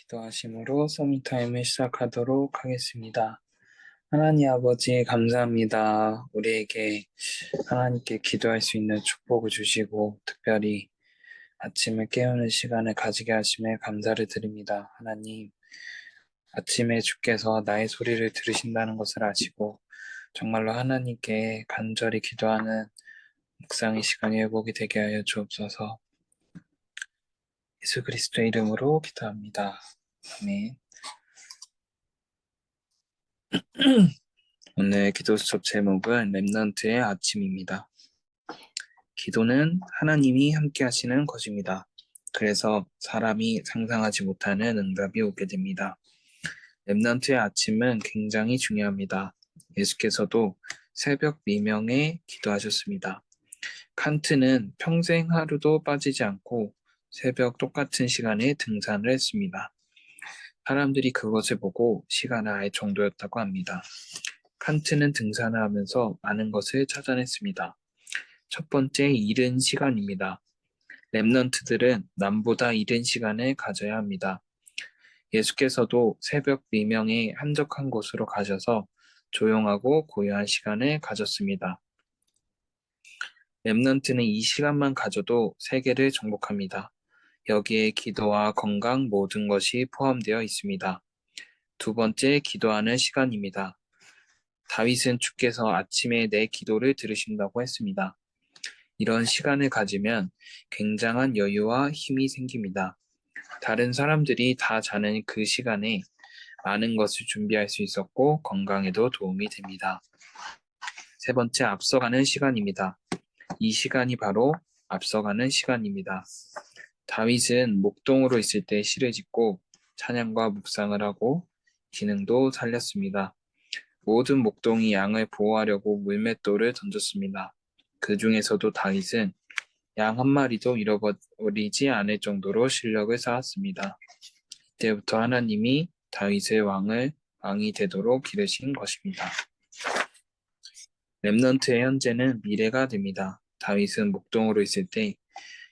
기도하심으로 서밋타임을 시작하도록 하겠습니다. 하나님 아버지 감사합니다. 우리에게 하나님께 기도할 수 있는 축복을 주시고 특별히 아침에 깨우는 시간을 가지게 하심에 감사를 드립니다. 하나님, 아침에 주께서 나의 소리를 들으신다는 것을 아시고 정말로 하나님께 간절히 기도하는 묵상의 시간이 회복이 되게 하여 주옵소서. 예수 그리스도의 이름으로 기도합니다. 아멘. 오늘 기도 수업 제목은 렘넌트의 아침입니다. 기도는 하나님이 함께 하시는 것입니다. 그래서 사람이 상상하지 못하는 응답이 오게 됩니다. 렘넌트의 아침은 굉장히 중요합니다. 예수께서도 새벽 미명에 기도하셨습니다. 칸트는 평생 하루도 빠지지 않고 새벽 똑같은 시간에 등산을 했습니다. 사람들이 그것을 보고 시간을 알 정도였다고 합니다. 칸트는 등산을 하면서 많은 것을 찾아냈습니다. 첫 번째, 이른 시간입니다. 렘넌트들은 남보다 이른 시간을 가져야 합니다. 예수께서도 새벽 미명에 한적한 곳으로 가셔서 조용하고 고요한 시간을 가졌습니다. 렘넌트는 이 시간만 가져도 세계를 정복합니다. 여기에 기도와 건강 모든 것이 포함되어 있습니다. 두 번째, 기도하는 시간입니다. 다윗은 주께서 아침에 내 기도를 들으신다고 했습니다. 이런 시간을 가지면 굉장한 여유와 힘이 생깁니다. 다른 사람들이 다 자는 그 시간에 많은 것을 준비할 수 있었고 건강에도 도움이 됩니다. 세 번째, 앞서가는 시간입니다. 이 시간이 바로 앞서가는 시간입니다. 다윗은 목동으로 있을 때 시를 짓고 찬양과 묵상을 하고 기능도 살렸습니다. 모든 목동이 양을 보호하려고 물맷돌을 던졌습니다. 그 중에서도 다윗은 양 한 마리도 잃어버리지 않을 정도로 실력을 쌓았습니다. 이때부터 하나님이 다윗의 왕이 되도록 기르신 것입니다. 렘넌트의 현재는 미래가 됩니다. 다윗은 목동으로 있을 때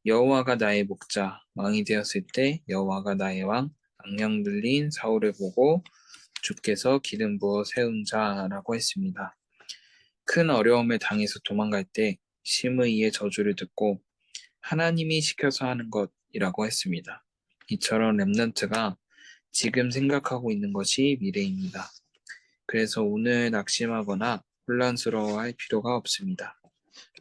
여호와가 나의 목자, 왕이 되었을 때 여호와가 나의 왕, 악령 들린 사울을 보고 주께서 기름 부어 세운 자라고 했습니다. 큰 어려움을 당해서 도망갈 때 심의의 저주를 듣고 하나님이 시켜서 하는 것이라고 했습니다. 이처럼 렘넌트가 지금 생각하고 있는 것이 미래입니다. 그래서 오늘 낙심하거나 혼란스러워할 필요가 없습니다.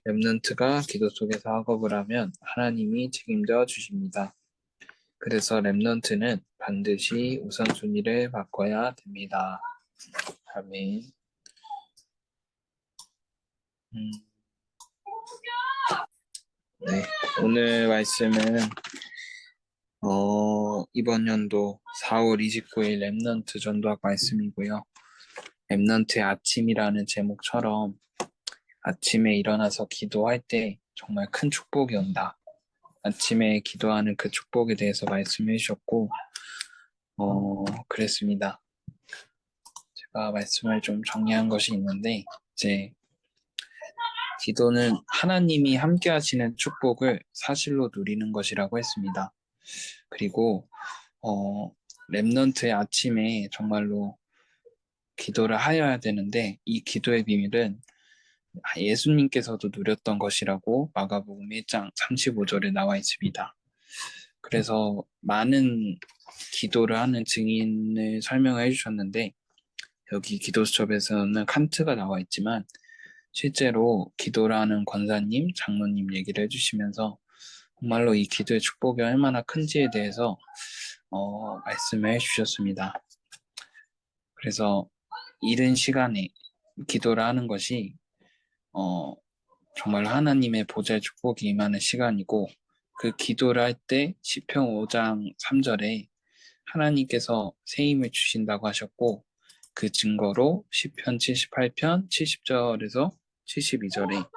렘넌트가 기도 속에서 학업을 하면 하나님이 책임져 주십니다. 그래서 렘넌트는 반드시 우선순위를 바꿔야 됩니다. 아멘. 네, 오늘 말씀은 이번 연도 4월 29일 렘넌트 전도학 말씀이고요. 렘넌트의 아침이라는 제목처럼 아침에 일어나서 기도할 때 정말 큰 축복이 온다. 아침에 기도하는 그 축복에 대해서 말씀해 주셨고, 그랬습니다. 제가 말씀을 좀 정리한 것이 있는데, 이제 기도는 하나님이 함께 하시는 축복을 사실로 누리는 것이라고 했습니다. 그리고 렘넌트의 아침에 정말로 기도를 하여야 되는데 이 기도의 비밀은 예수님께서도 누렸던 것이라고 마가복음 1장 35절에 나와 있습니다. 그래서 많은 기도를 하는 증인을 설명을 해주셨는데 여기 기도 수첩에서는 칸트가 나와 있지만 실제로 기도를 하는 권사님, 장로님 얘기를 해주시면서 정말로 이 기도의 축복이 얼마나 큰지에 대해서 말씀을 해주셨습니다. 그래서 이른 시간에 기도를 하는 것이 정말 하나님의 보좌의 축복이 임하는 시간이고 그 기도를 할 때 시편 5장 3절에 하나님께서 새 힘을 주신다고 하셨고 그 증거로 시편 78편 70절에서 72절에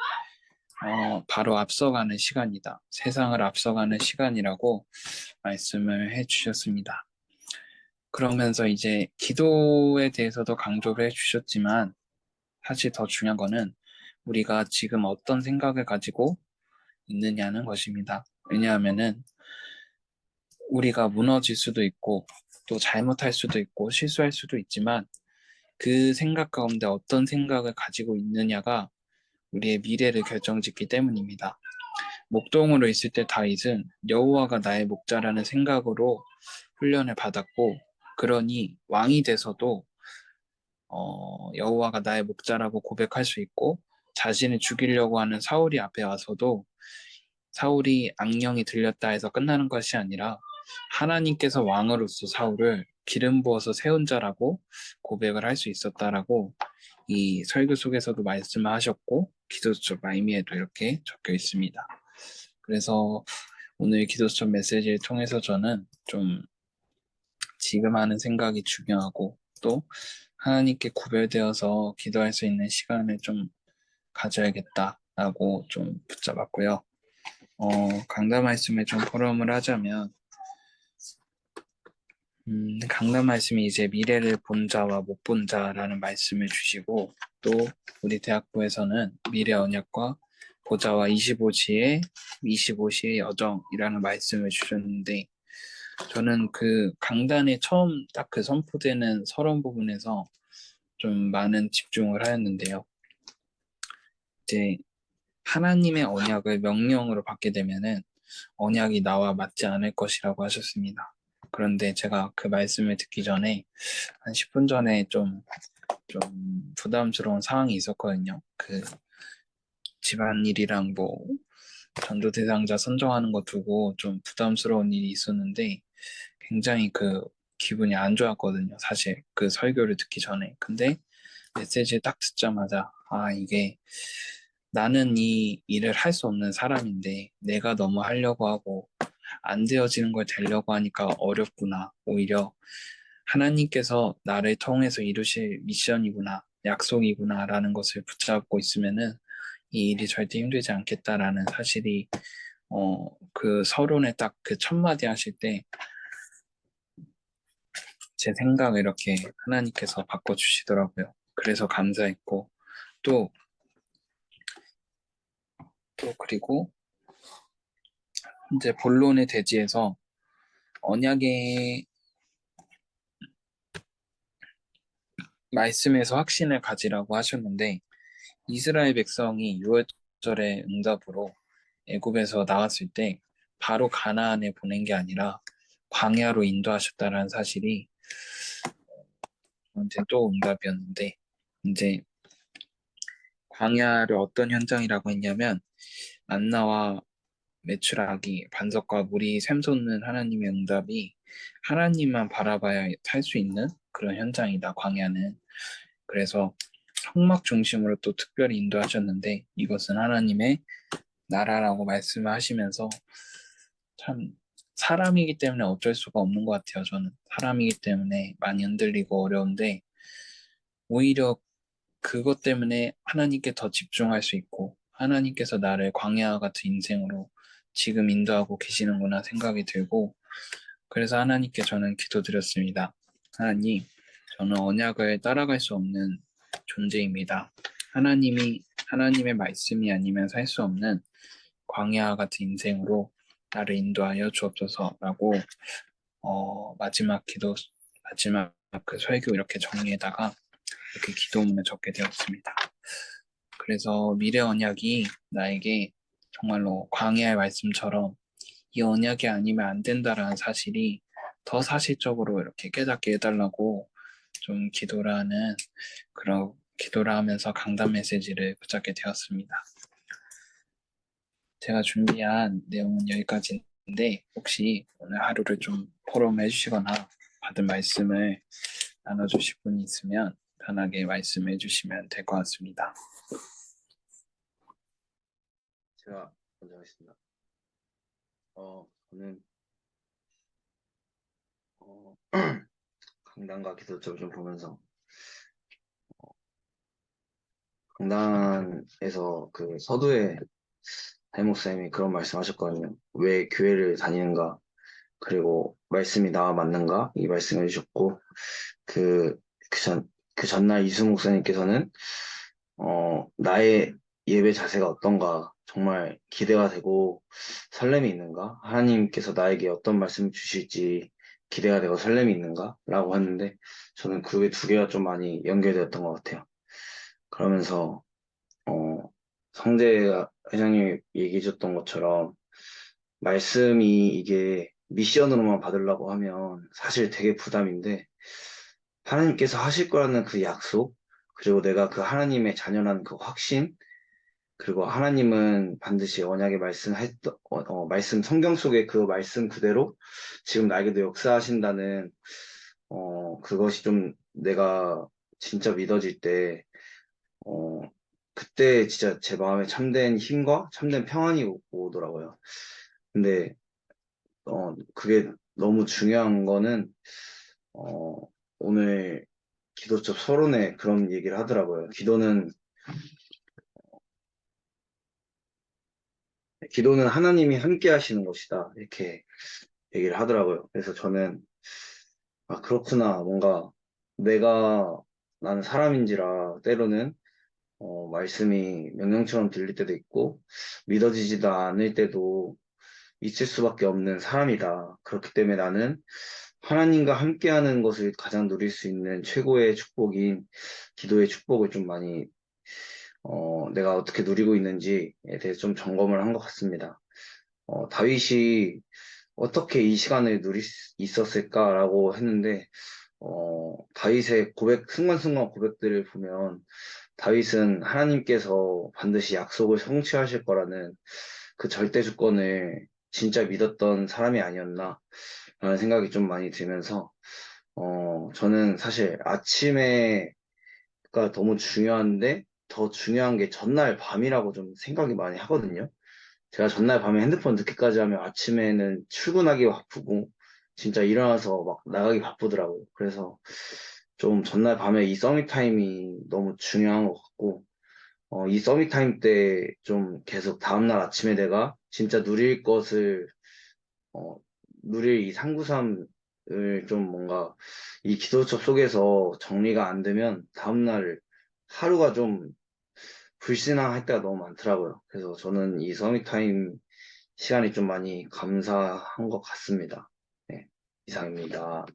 바로 앞서가는 시간이다. 세상을 앞서가는 시간이라고 말씀을 해주셨습니다. 그러면서 이제 기도에 대해서도 강조를 해주셨지만 사실 더 중요한 거는 우리가 지금 어떤 생각을 가지고 있느냐는 것입니다. 왜냐하면은 우리가 무너질 수도 있고 또 잘못할 수도 있고 실수할 수도 있지만 그 생각 가운데 어떤 생각을 가지고 있느냐가 우리의 미래를 결정짓기 때문입니다. 목동으로 있을 때 다윗은 여호와가 나의 목자라는 생각으로 훈련을 받았고, 그러니 왕이 돼서도 여호와가 나의 목자라고 고백할 수 있고, 자신을 죽이려고 하는 사울이 앞에 와서도 사울이 악령이 들렸다 해서 끝나는 것이 아니라 하나님께서 왕으로서 사울을 기름 부어서 세운 자라고 고백을 할 수 있었다라고 이 설교 속에서도 말씀하셨고 기도처 말미에도 이렇게 적혀 있습니다. 그래서 오늘 기도처 메시지를 통해서 저는 좀 지금 하는 생각이 중요하고 또 하나님께 구별되어서 기도할 수 있는 시간을 좀 가져야겠다라고 좀 붙잡았고요. 강단 말씀에 좀 포럼을 하자면 강단 말씀이 이제 미래를 본 자와 못 본 자라는 말씀을 주시고 또 우리 대학부에서는 미래 언약과 보좌와 25시의 여정이라는 말씀을 주셨는데 저는 그 강단에 처음 딱 그 선포되는 서론 부분에서 좀 많은 집중을 하였는데요. 이제 하나님의 언약을 명령으로 받게 되면은 언약이 나와 맞지 않을 것이라고 하셨습니다. 그런데 제가 그 말씀을 듣기 전에 한 10분 전에 좀 부담스러운 상황이 있었거든요. 그 집안일이랑 뭐 전도 대상자 선정하는 거 두고 좀 부담스러운 일이 있었는데 굉장히 그 기분이 안 좋았거든요. 사실 그 설교를 듣기 전에. 근데 메시지를 딱 듣자마자 이게 나는 이 일을 할 수 없는 사람인데 내가 너무 하려고 하고 안 되어지는 걸 되려고 하니까 어렵구나. 오히려 하나님께서 나를 통해서 이루실 미션이구나, 약속이구나라는 것을 붙잡고 있으면은 이 일이 절대 힘들지 않겠다라는 사실이 그 서론에 딱 그 첫 마디 하실 때 제 생각을 이렇게 하나님께서 바꿔주시더라고요. 그래서 감사했고 또 그리고 이제 본론의 대지에서 언약의 말씀에서 확신을 가지라고 하셨는데 이스라엘 백성이 6월절의 응답으로 애굽에서 나왔을 때 바로 가나안에 보낸 게 아니라 광야로 인도하셨다는 사실이 저한테 또 응답이었는데 이제 광야를 어떤 현장이라고 했냐면 만나와 메추라기 반석과 물이 샘솟는 하나님의 응답이 하나님만 바라봐야 살 수 있는 그런 현장이다 광야는. 그래서 성막 중심으로 또 특별히 인도하셨는데 이것은 하나님의 나라라고 말씀을 하시면서 참 사람이기 때문에 어쩔 수가 없는 것 같아요. 저는 사람이기 때문에 많이 흔들리고 어려운데 오히려 그것 때문에 하나님께 더 집중할 수 있고 하나님께서 나를 광야 같은 인생으로 지금 인도하고 계시는구나 생각이 들고 그래서 하나님께 저는 기도드렸습니다. 하나님, 저는 언약을 따라갈 수 없는 존재입니다. 하나님의 말씀이 아니면 살 수 없는 광야 같은 인생으로 나를 인도하여 주옵소서라고 마지막 그 설교 이렇게 정리에다가 이렇게 기도문을 적게 되었습니다. 그래서 미래 언약이 나에게 정말로 광야의 말씀처럼 이 언약이 아니면 안 된다라는 사실이 더 사실적으로 이렇게 깨닫게 해달라고 좀 기도를 하면서 강단 메시지를 붙잡게 되었습니다. 제가 준비한 내용은 여기까지인데 혹시 오늘 하루를 좀 포럼해 주시거나 받은 말씀을 나눠주실 분이 있으면 편하게 말씀해 주시면 될 것 같습니다. 제가 먼저 하겠습니다. 저는 강단과 기도점을 좀 보면서 강단에서 그 서두에 담임 목사님이 그런 말씀하셨거든요. 왜 교회를 다니는가? 그리고 말씀이 나와 맞는가? 이 말씀해 주셨고 그 전날 이수 목사님께서는 나의 예배 자세가 어떤가? 정말 기대가 되고 설렘이 있는가? 하나님께서 나에게 어떤 말씀을 주실지 기대가 되고 설렘이 있는가? 라고 했는데, 저는 그게 두 개가 좀 많이 연결되었던 것 같아요. 그러면서, 어, 성재 회장님이 얘기해줬던 것처럼, 말씀이 이게 미션으로만 받으려고 하면 사실 되게 부담인데, 하나님께서 하실 거라는 그 약속, 그리고 내가 그 하나님의 자녀라는 그 확신, 그리고 하나님은 반드시 언약의 말씀 성경 속의 그 말씀 그대로 지금 나에게도 역사하신다는 그것이 좀 내가 진짜 믿어질 때 어, 그때 진짜 제 마음에 참된 힘과 참된 평안이 오더라고요. 근데 그게 너무 중요한 거는 어, 오늘 기도처 서론에 그런 얘기를 하더라고요. 기도는 하나님이 함께 하시는 것이다. 이렇게 얘기를 하더라고요. 그래서 저는, 아, 그렇구나. 뭔가 내가, 나는 사람인지라 때로는, 말씀이 명령처럼 들릴 때도 있고, 믿어지지도 않을 때도 있을 수밖에 없는 사람이다. 그렇기 때문에 나는 하나님과 함께하는 것을 가장 누릴 수 있는 최고의 축복인 기도의 축복을 좀 많이, 내가 어떻게 누리고 있는지에 대해서 좀 점검을 한 것 같습니다. 다윗이 어떻게 이 시간을 누릴 수 있었을까라고 했는데, 다윗의 순간순간 고백들을 보면, 다윗은 하나님께서 반드시 약속을 성취하실 거라는 그 절대 주권을 진짜 믿었던 사람이 아니었나, 라는 생각이 좀 많이 들면서, 저는 사실 아침에가 너무 중요한데, 더 중요한 게 전날 밤이라고 좀 생각이 많이 하거든요. 제가 전날 밤에 핸드폰 늦게까지 하면 아침에는 출근하기 바쁘고 진짜 일어나서 막 나가기 바쁘더라고요. 그래서 좀 전날 밤에 이 서밋 타임이 너무 중요한 것 같고 이 서밋 타임 때 좀 계속 다음날 아침에 내가 진짜 어, 누릴 이 상구삼을 좀 뭔가 이 기도처 속에서 정리가 안 되면 다음날 하루가 좀 불신앙할 때가 너무 많더라고요. 그래서 저는 이 서밋타임 시간이 좀 많이 감사한 것 같습니다. 네, 이상입니다.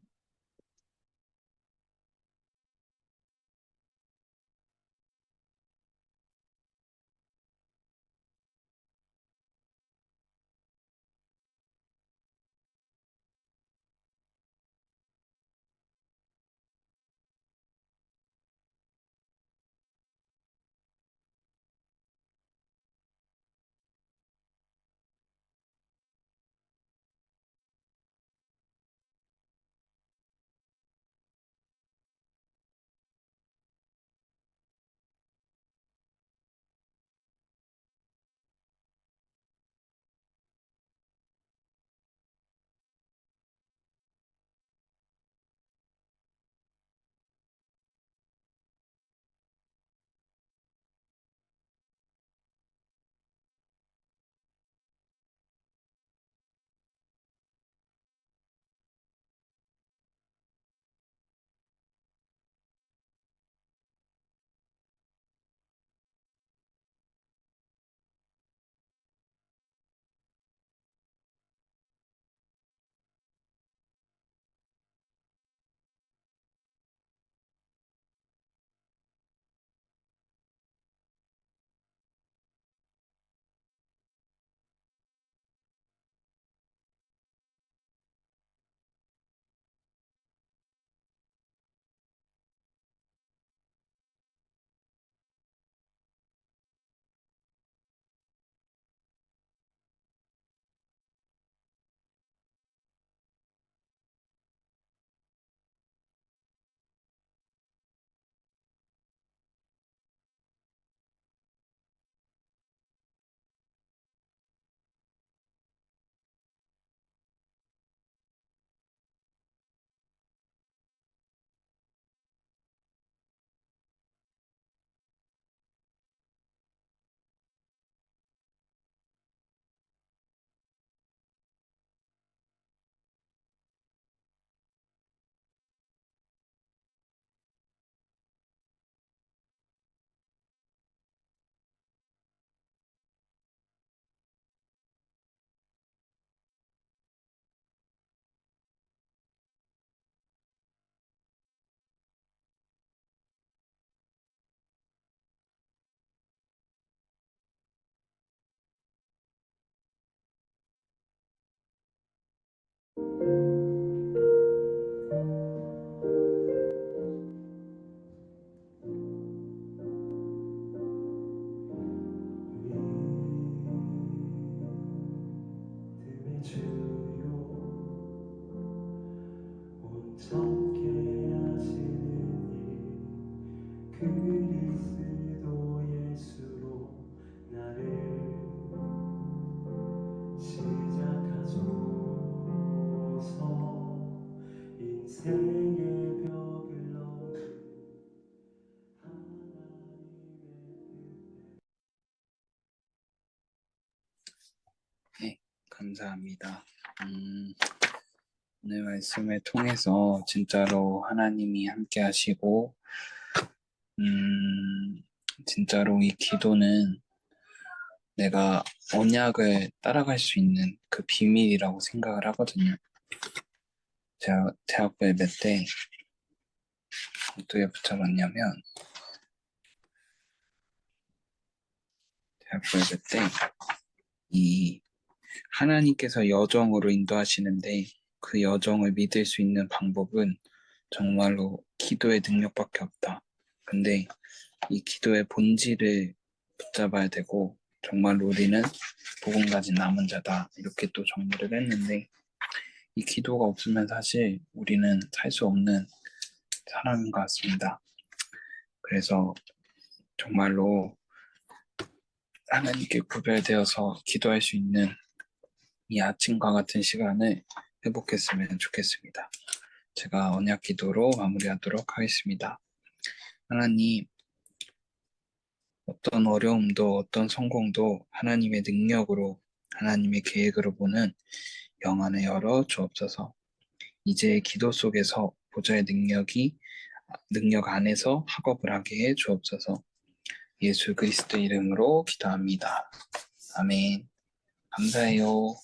감사합니다. 오늘 말씀을 통해서 진짜로 하나님이 함께 하시고, 진짜로 이 기도는 내가 언약을 따라갈 수 있는 그 비밀이라고 생각을 하거든요. 제가 대학교 예배 때 어떻게 붙잡았냐면, 대학교 예배 때 이 하나님께서 여정으로 인도하시는데 그 여정을 믿을 수 있는 방법은 정말로 기도의 능력밖에 없다. 근데 이 기도의 본질을 붙잡아야 되고 정말로 우리는 복음 가진 남은 자다. 이렇게 또 정리를 했는데 이 기도가 없으면 사실 우리는 살 수 없는 사람인 것 같습니다. 그래서 정말로 하나님께 구별되어서 기도할 수 있는 이 아침과 같은 시간을 회복했으면 좋겠습니다. 제가 언약 기도로 마무리하도록 하겠습니다. 하나님, 어떤 어려움도 어떤 성공도 하나님의 능력으로 하나님의 계획으로 보는 영안을 열어 주옵소서. 이제 기도 속에서 보좌의 능력 안에서 학업을 하게 해 주옵소서. 예수 그리스도 이름으로 기도합니다. 아멘. 감사해요.